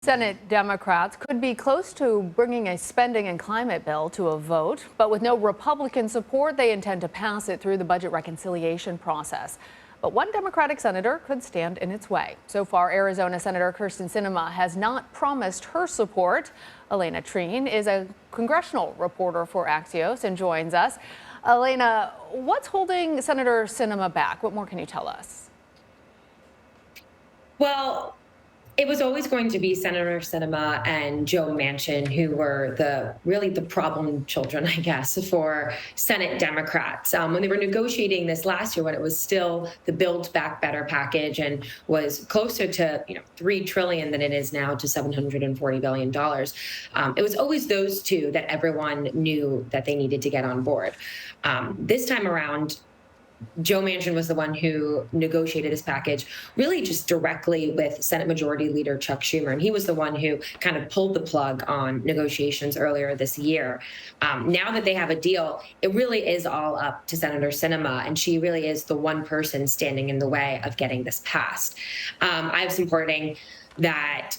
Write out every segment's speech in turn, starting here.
Senate Democrats could be close to bringing a spending and climate bill to a vote, but with no Republican support, they intend to pass it through the budget reconciliation process. But one Democratic senator could stand in its way. So far, Arizona Senator Kyrsten Sinema has not promised her support. Alayna Treene is a congressional reporter for Axios and joins us. Alayna, what's holding Senator Sinema back? What more can you tell us? Well, it was always going to be Senator Sinema and Joe Manchin who were really the problem children, I guess, for Senate Democrats. When they were negotiating this last year, when it was still the Build Back Better package and was closer to $3 trillion than it is now to $740 billion, it was always those two that everyone knew that they needed to get on board. This time around, Joe Manchin was the one who negotiated this package really just directly with Senate Majority Leader Chuck Schumer. And he was the one who kind of pulled the plug on negotiations earlier this year. Now that they have a deal, it really is all up to Senator Sinema. And she really is the one person standing in the way of getting this passed. I have some reporting that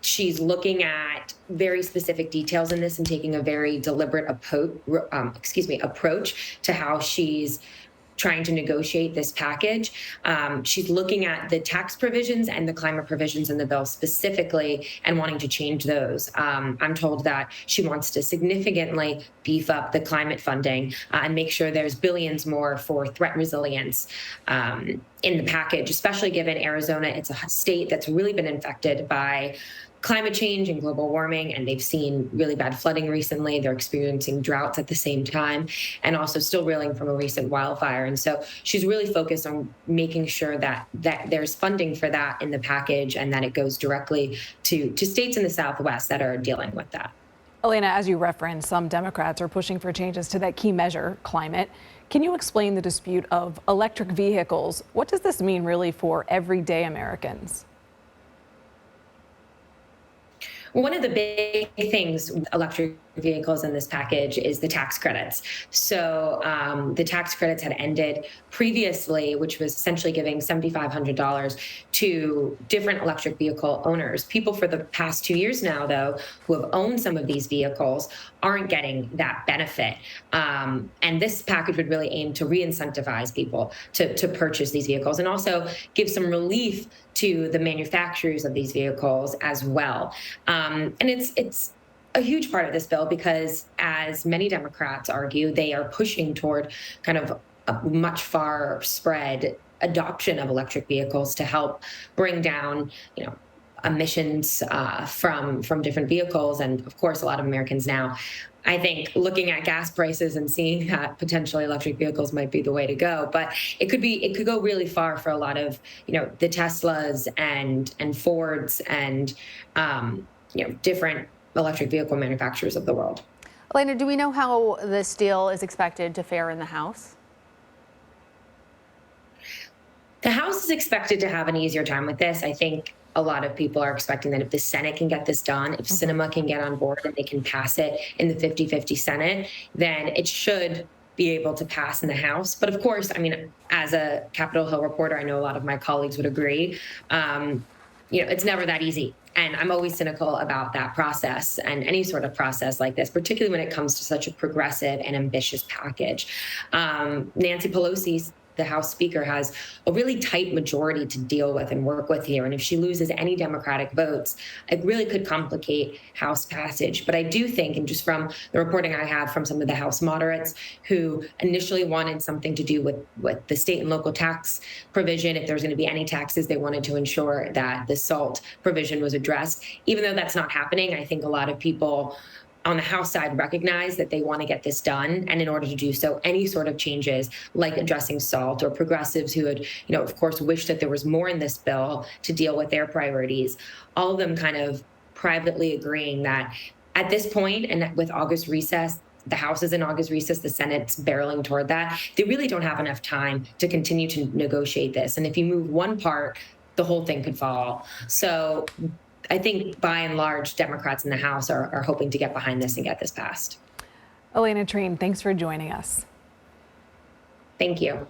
she's looking at very specific details in this and taking a very deliberate approach to how she's trying to negotiate this package. She's looking at the tax provisions and the climate provisions in the bill specifically and wanting to change those. I'm told that she wants to significantly beef up the climate funding and make sure there's billions more for threat resilience in the package, especially given Arizona. It's a state that's really been infected by climate change and global warming, and they've seen really bad flooding recently. They're experiencing droughts at the same time and also still reeling from a recent wildfire. And so she's really focused on making sure that there's funding for that in the package and that it goes directly to states in the Southwest that are dealing with that. Alayna, as you referenced, some Democrats are pushing for changes to that key measure, climate. Can you explain the dispute of electric vehicles? What does this mean really for everyday Americans? One of the big things with electric vehicles in this package is the tax credits. So the tax credits had ended previously, which was essentially giving $7,500 to different electric vehicle owners. People for the past 2 years now, though, who have owned some of these vehicles aren't getting that benefit. And this package would really aim to re-incentivize people to purchase these vehicles and also give some relief to the manufacturers of these vehicles as well. And it's a huge part of this bill because, as many Democrats argue, they are pushing toward kind of a much far spread adoption of electric vehicles to help bring down, emissions from different vehicles. And of course, a lot of Americans now, I think, looking at gas prices and seeing that potentially electric vehicles might be the way to go. But it could go really far for a lot of, the Teslas and Fords and, different electric vehicle manufacturers of the world. Alayna, do we know how this deal is expected to fare in the House? The House is expected to have an easier time with this. I think a lot of people are expecting that if the Senate can get this done, if Sinema can get on board and they can pass it in the 50-50 Senate, then it should be able to pass in the House. But of course, as a Capitol Hill reporter, I know a lot of my colleagues would agree. It's never that easy. And I'm always cynical about that process and any sort of process like this, particularly when it comes to such a progressive and ambitious package. Nancy Pelosi, the House Speaker, has a really tight majority to deal with and work with here. And if she loses any Democratic votes, it really could complicate House passage. But I do think, and just from the reporting I have from some of the House moderates who initially wanted something to do with the state and local tax provision, if there's going to be any taxes, they wanted to ensure that the SALT provision was addressed. Even though that's not happening, I think a lot of people on the House side recognize that they want to get this done. And in order to do so, any sort of changes like addressing SALT, or progressives who would, of course, wish that there was more in this bill to deal with their priorities, all of them kind of privately agreeing that at this point, and with August recess, the House is in August recess, the Senate's barreling toward that, they really don't have enough time to continue to negotiate this. And if you move one part, the whole thing could fall. So I think, by and large, Democrats in the House are hoping to get behind this and get this passed. Alayna Treene, thanks for joining us. Thank you.